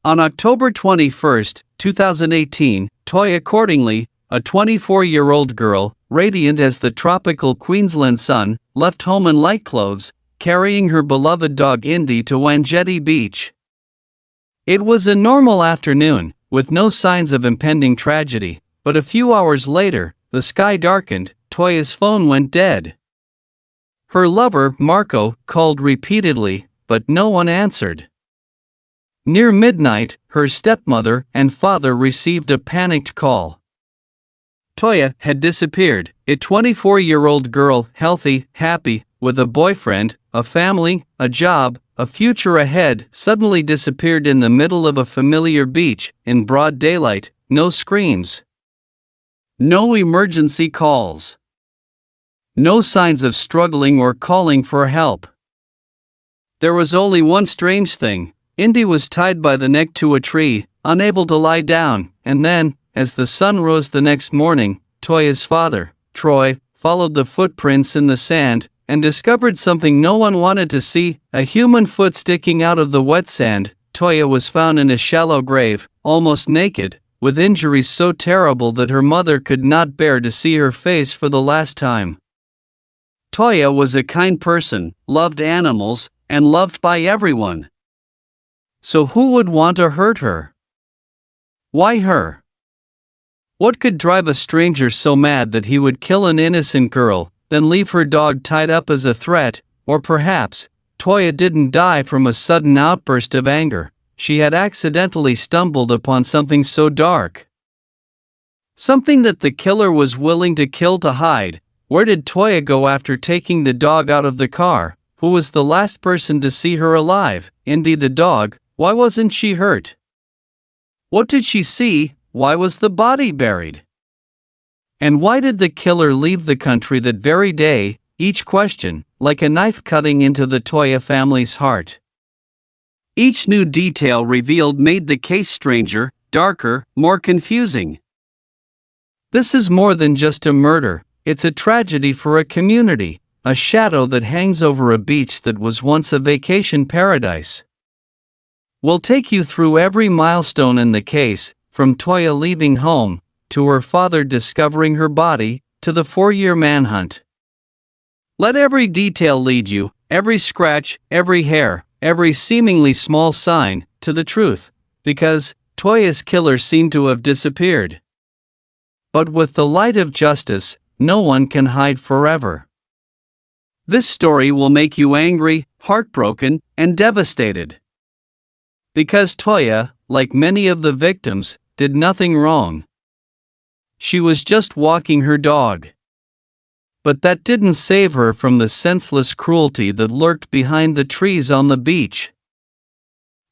On October 21, 2018, Toya Cordingley, a 24-year-old girl, radiant as the tropical Queensland sun, left home in light clothes, carrying her beloved dog Indy to Wanjetti Beach. It was a normal afternoon, with no signs of impending tragedy, but a few hours later, the sky darkened, Toya's phone went dead. Her lover, Marco, called repeatedly, but no one answered. Near midnight, her stepmother and father received a panicked call. Toya had disappeared, a 24-year-old girl, healthy, happy, with a boyfriend, a family, a job, a future ahead, suddenly disappeared in the middle of a familiar beach, in broad daylight, no screams. No emergency calls. No signs of struggling or calling for help. There was only one strange thing. Indy was tied by the neck to a tree, unable to lie down, and then, as the sun rose the next morning, Toya's father, Troy, followed the footprints in the sand, and discovered something no one wanted to see, a human foot sticking out of the wet sand. Toya was found in a shallow grave, almost naked, with injuries so terrible that her mother could not bear to see her face for the last time. Toya was a kind person, loved animals, and loved by everyone. So who would want to hurt her? Why her? What could drive a stranger so mad that he would kill an innocent girl, then leave her dog tied up as a threat? Or perhaps, Toya didn't die from a sudden outburst of anger. She had accidentally stumbled upon something so dark. Something that the killer was willing to kill to hide. Where did Toya go after taking the dog out of the car? Who was the last person to see her alive? Indy the dog. Why wasn't she hurt? What did she see? Why was the body buried? And why did the killer leave the country that very day? Each question, like a knife cutting into the Toya family's heart. Each new detail revealed made the case stranger, darker, more confusing. This is more than just a murder, it's a tragedy for a community, a shadow that hangs over a beach that was once a vacation paradise. We'll take you through every milestone in the case, from Toya leaving home, to her father discovering her body, to the 4-year manhunt. Let every detail lead you, every scratch, every hair, every seemingly small sign, to the truth, because Toya's killer seemed to have disappeared. But with the light of justice, no one can hide forever. This story will make you angry, heartbroken, and devastated. Because Toya, like many of the victims, did nothing wrong. She was just walking her dog. But that didn't save her from the senseless cruelty that lurked behind the trees on the beach.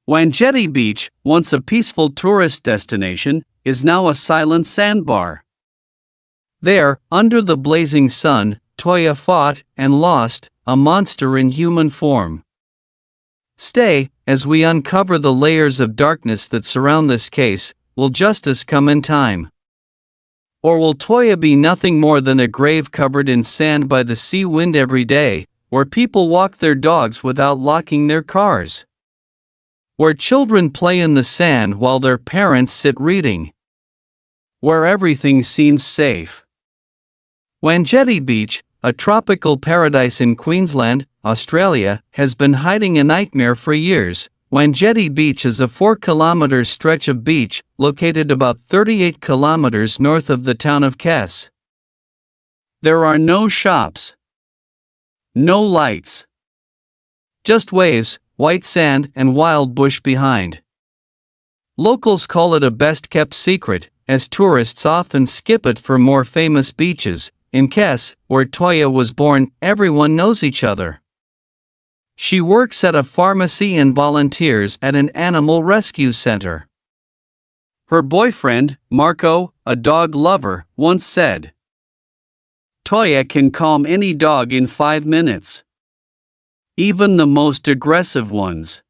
Wanjetti Beach, once a peaceful tourist destination, is now a silent sandbar. There, under the blazing sun, Toya fought and lost, a monster in human form. Stay, as we uncover the layers of darkness that surround this case. Will justice come in time? Or will Toya be nothing more than a grave covered in sand by the sea wind every day, where people walk their dogs without locking their cars? Where children play in the sand while their parents sit reading? Where everything seems safe? Wanjetti Beach, a tropical paradise in Queensland, Australia, has been hiding a nightmare for years. Wanjetti Beach is a 4-kilometer stretch of beach, located about 38 kilometers north of the town of Kess. There are no shops. No lights. Just waves, white sand, and wild bush behind. Locals call it a best-kept secret, as tourists often skip it for more famous beaches. In Kess, where Toya was born, everyone knows each other. She works at a pharmacy and volunteers at an animal rescue center. Her boyfriend, Marco, a dog lover, once said, "Toya can calm any dog in 5 minutes. Even the most aggressive ones."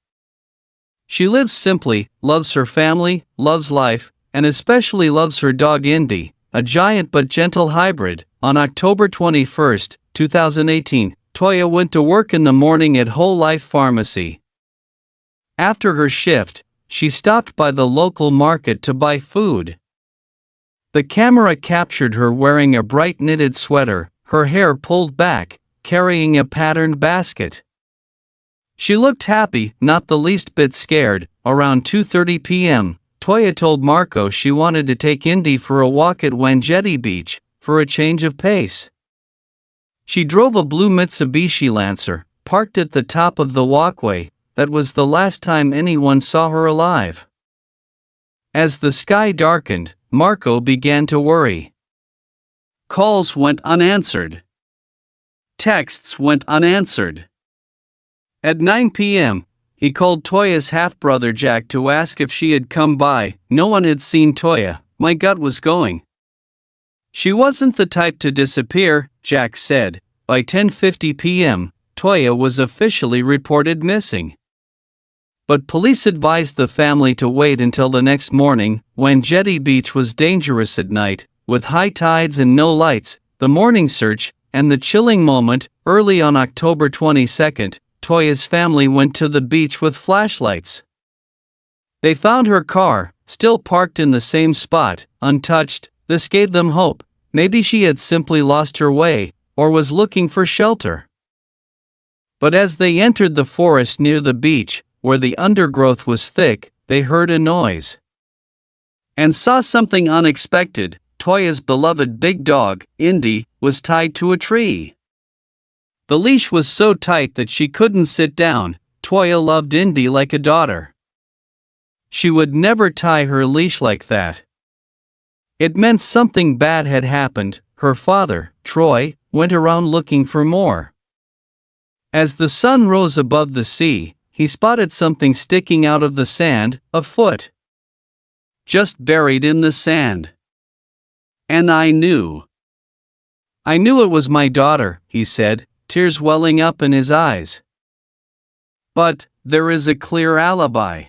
She lives simply, loves her family, loves life, and especially loves her dog Indy, a giant but gentle hybrid. On October 21, 2018, Toya went to work in the morning at Whole Life Pharmacy. After her shift, she stopped by the local market to buy food. The camera captured her wearing a bright knitted sweater, her hair pulled back, carrying a patterned basket. She looked happy, not the least bit scared. Around 2:30 p.m., Toya told Marco she wanted to take Indy for a walk at Wanjeti Beach, for a change of pace. She drove a blue Mitsubishi Lancer, parked at the top of the walkway. That was the last time anyone saw her alive. As the sky darkened, Marco began to worry. Calls went unanswered. Texts went unanswered. At 9 p.m., he called Toya's half-brother Jack to ask if she had come by. No one had seen Toya. My gut was going. She wasn't the type to disappear, Jack said. By 10:50 p.m., Toya was officially reported missing. But police advised the family to wait until the next morning. Wanjeti Beach was dangerous at night, with high tides and no lights. The morning search, and the chilling moment, early on October 22nd, Toya's family went to the beach with flashlights. They found her car, still parked in the same spot, untouched. This gave them hope. Maybe she had simply lost her way, or was looking for shelter. But as they entered the forest near the beach, where the undergrowth was thick, they heard a noise. And saw something unexpected. Toya's beloved big dog, Indy, was tied to a tree. The leash was so tight that she couldn't sit down. Toya loved Indy like a daughter. She would never tie her leash like that. It meant something bad had happened. Her father, Troy, went around looking for more. As the sun rose above the sea, he spotted something sticking out of the sand, a foot. Just buried in the sand. And I knew. I knew it was my daughter, he said, tears welling up in his eyes. But there is a clear alibi.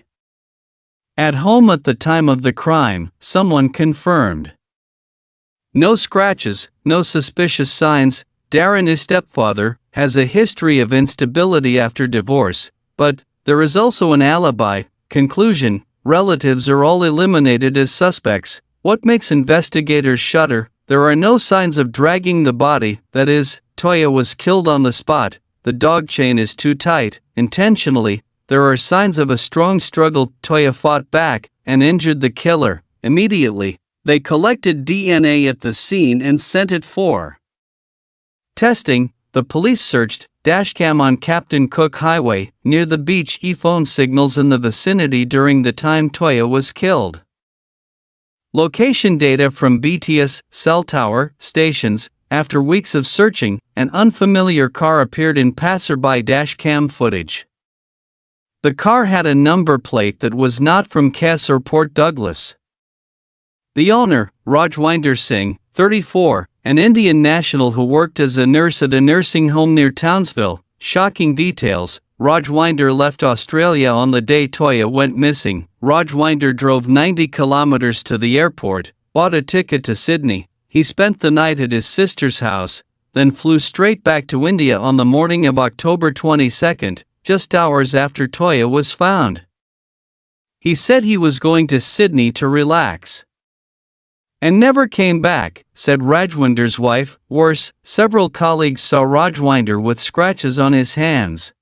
At home at the time of the crime, someone confirmed. No scratches, no suspicious signs. Darren, his stepfather, has a history of instability after divorce, but there is also an alibi. Conclusion: relatives are all eliminated as suspects. What makes investigators shudder? There are no signs of dragging the body, that is, Toya was killed on the spot. The dog chain is too tight, intentionally. There are signs of a strong struggle. Toya fought back and injured the killer. Immediately, they collected DNA at the scene and sent it for testing. The police searched dashcam on Captain Cook Highway near the beach, phone signals in the vicinity during the time Toya was killed. Location data from BTS cell tower stations. After weeks of searching, an unfamiliar car appeared in passerby dashcam footage. The car had a number plate that was not from Cass or Port Douglas. The owner, Rajwinder Singh, 34, an Indian national who worked as a nurse at a nursing home near Townsville. Shocking details: Rajwinder left Australia on the day Toya went missing. Rajwinder drove 90 kilometers to the airport, bought a ticket to Sydney. He spent the night at his sister's house, then flew straight back to India on the morning of October 22nd, just hours after Toya was found. He said he was going to Sydney to relax. And never came back, said Rajwinder's wife. Worse, several colleagues saw Rajwinder with scratches on his hands,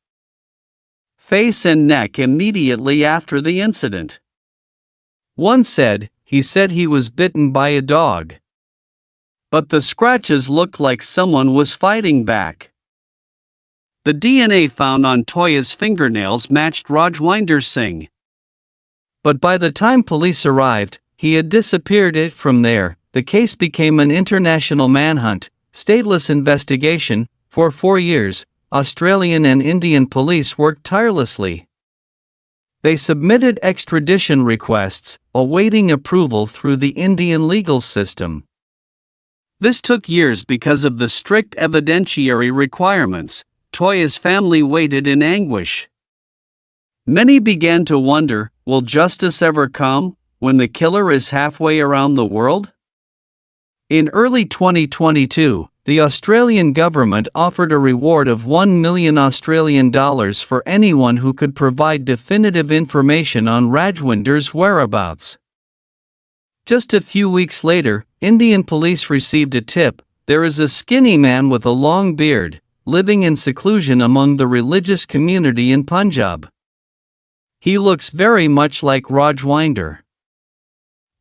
face and neck immediately after the incident. One said, he said he was bitten by a dog. But the scratches looked like someone was fighting back. The DNA found on Toya's fingernails matched Rajwinder Singh. But by the time police arrived, he had disappeared. From there, the case became an international manhunt, stateless investigation. For 4 years, Australian and Indian police worked tirelessly. They submitted extradition requests, awaiting approval through the Indian legal system. This took years because of the strict evidentiary requirements. Toya's family waited in anguish. Many began to wonder, will justice ever come when the killer is halfway around the world? In early 2022, the Australian government offered a reward of $1 million Australian dollars for anyone who could provide definitive information on Rajwinder's whereabouts. Just a few weeks later, Indian police received a tip: there is a skinny man with a long beard, living in seclusion among the religious community in Punjab. He looks very much like Rajwinder.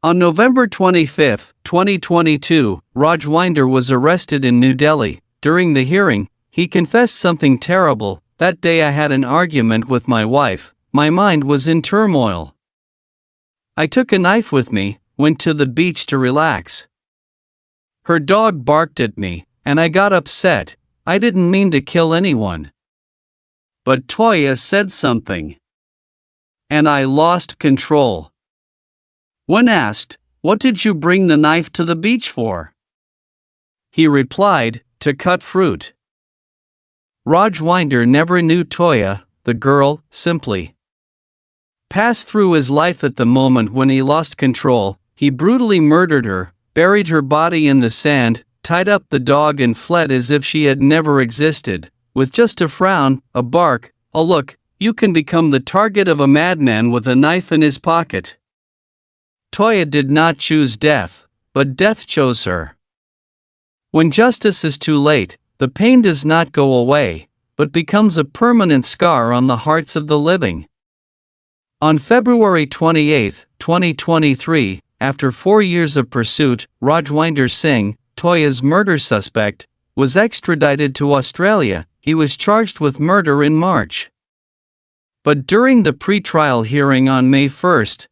On November 25, 2022, Rajwinder was arrested in New Delhi. During the hearing, he confessed something terrible: "That day I had an argument with my wife. My mind was in turmoil. I took a knife with me, went to the beach to relax. Her dog barked at me, and I got upset. I didn't mean to kill anyone. But Toya said something, and I lost control." When asked, "What did you bring the knife to the beach for?" he replied, "To cut fruit." Rajwinder never knew Toya. The girl simply passed through his life. At the moment when he lost control, he brutally murdered her, buried her body in the sand, tied up the dog and fled as if she had never existed. With just a frown, a bark, a look, you can become the target of a madman with a knife in his pocket. Toya did not choose death, but death chose her. When justice is too late, the pain does not go away, but becomes a permanent scar on the hearts of the living. On February 28, 2023, after 4 years of pursuit, Rajwinder Singh, Toya's murder suspect, was extradited to Australia. He was charged with murder in March. But during the pre-trial hearing on May 1,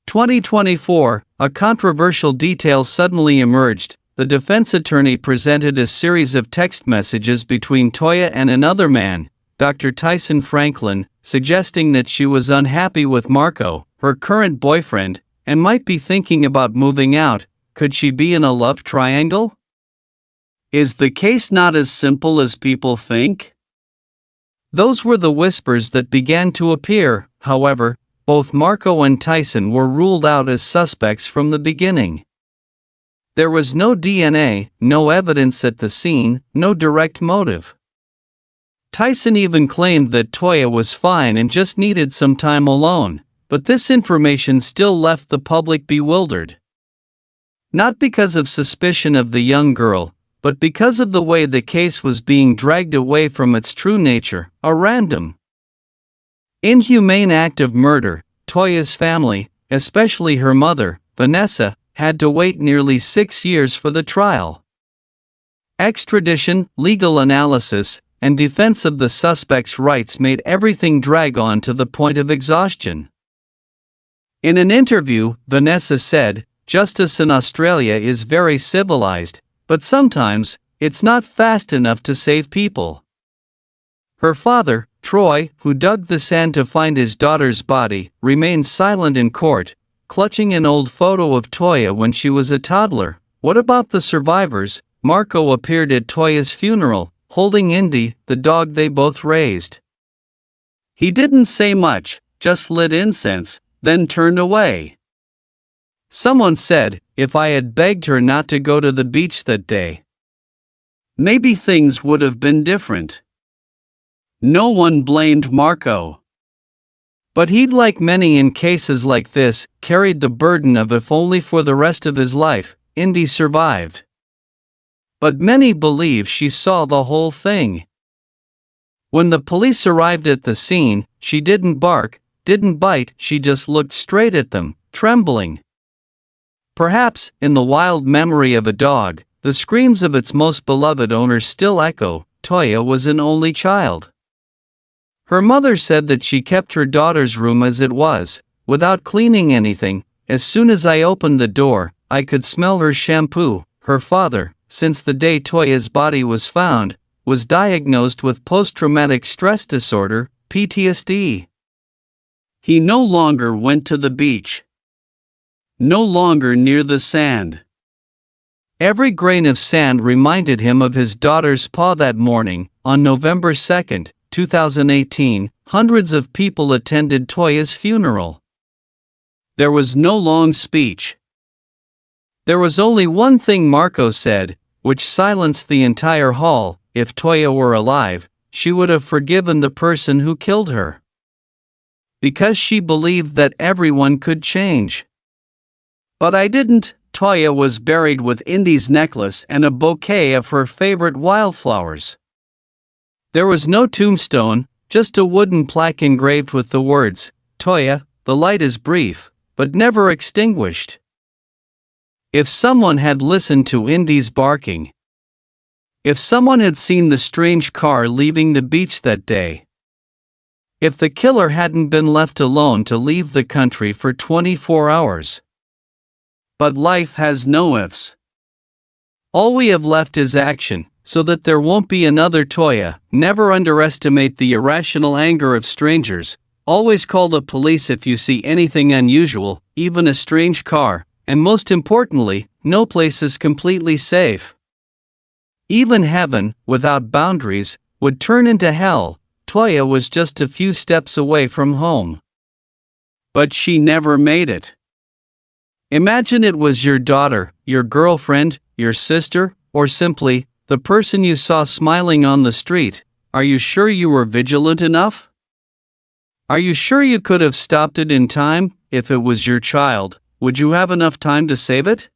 2024, a controversial detail suddenly emerged. The defense attorney presented a series of text messages between Toya and another man, Dr. Tyson Franklin, suggesting that she was unhappy with Marco, her current boyfriend, and might be thinking about moving out. Could she be in a love triangle? Is the case not as simple as people think? Those were the whispers that began to appear. However, both Marco and Tyson were ruled out as suspects from the beginning. There was no DNA, no evidence at the scene, no direct motive. Tyson even claimed that Toya was fine and just needed some time alone, but this information still left the public bewildered. Not because of suspicion of the young girl, but because of the way the case was being dragged away from its true nature, a random, inhumane act of murder. Toya's family, especially her mother, Vanessa, had to wait nearly 6 years for the trial. Extradition, legal analysis, and defense of the suspect's rights made everything drag on to the point of exhaustion. In an interview, Vanessa said, "Justice in Australia is very civilized, but sometimes, it's not fast enough to save people." Her father, Troy, who dug the sand to find his daughter's body, remained silent in court, clutching an old photo of Toya when she was a toddler. What about the survivors? Marco appeared at Toya's funeral, holding Indy, the dog they both raised. He didn't say much, just lit incense, then turned away. Someone said, "If I had begged her not to go to the beach that day, maybe things would have been different." No one blamed Marco. But he'd, like many in cases like this, carried the burden of if only for the rest of his life. Indy survived. But many believe she saw the whole thing. When the police arrived at the scene, she didn't bark, didn't bite, she just looked straight at them, trembling. Perhaps, in the wild memory of a dog, the screams of its most beloved owner still echo. Toya was an only child. Her mother said that she kept her daughter's room as it was, without cleaning anything. "As soon as I opened the door, I could smell her shampoo." Her father, since the day Toya's body was found, was diagnosed with post-traumatic stress disorder, PTSD. He no longer went to the beach. No longer near the sand. Every grain of sand reminded him of his daughter's paw that morning. On November 2, 2018, hundreds of people attended Toya's funeral. There was no long speech. There was only one thing Marco said: which silenced the entire hall. If Toya were alive, she would have forgiven the person who killed her. Because she believed that everyone could change. But I didn't. Toya was buried with Indy's necklace and a bouquet of her favorite wildflowers. There was no tombstone, just a wooden plaque engraved with the words, "Toya, the light is brief, but never extinguished." If someone had listened to Indy's barking. If someone had seen the strange car leaving the beach that day. If the killer hadn't been left alone to leave the country for 24 hours. But life has no ifs. All we have left is action, so that there won't be another Toya. Never underestimate the irrational anger of strangers. Always call the police if you see anything unusual, even a strange car, and most importantly, no place is completely safe. Even heaven, without boundaries, would turn into hell. Toya was just a few steps away from home. But she never made it. Imagine it was your daughter, your girlfriend, your sister, or simply, the person you saw smiling on the street. Are you sure you were vigilant enough? Are you sure you could have stopped it in time? If it was your child, would you have enough time to save it?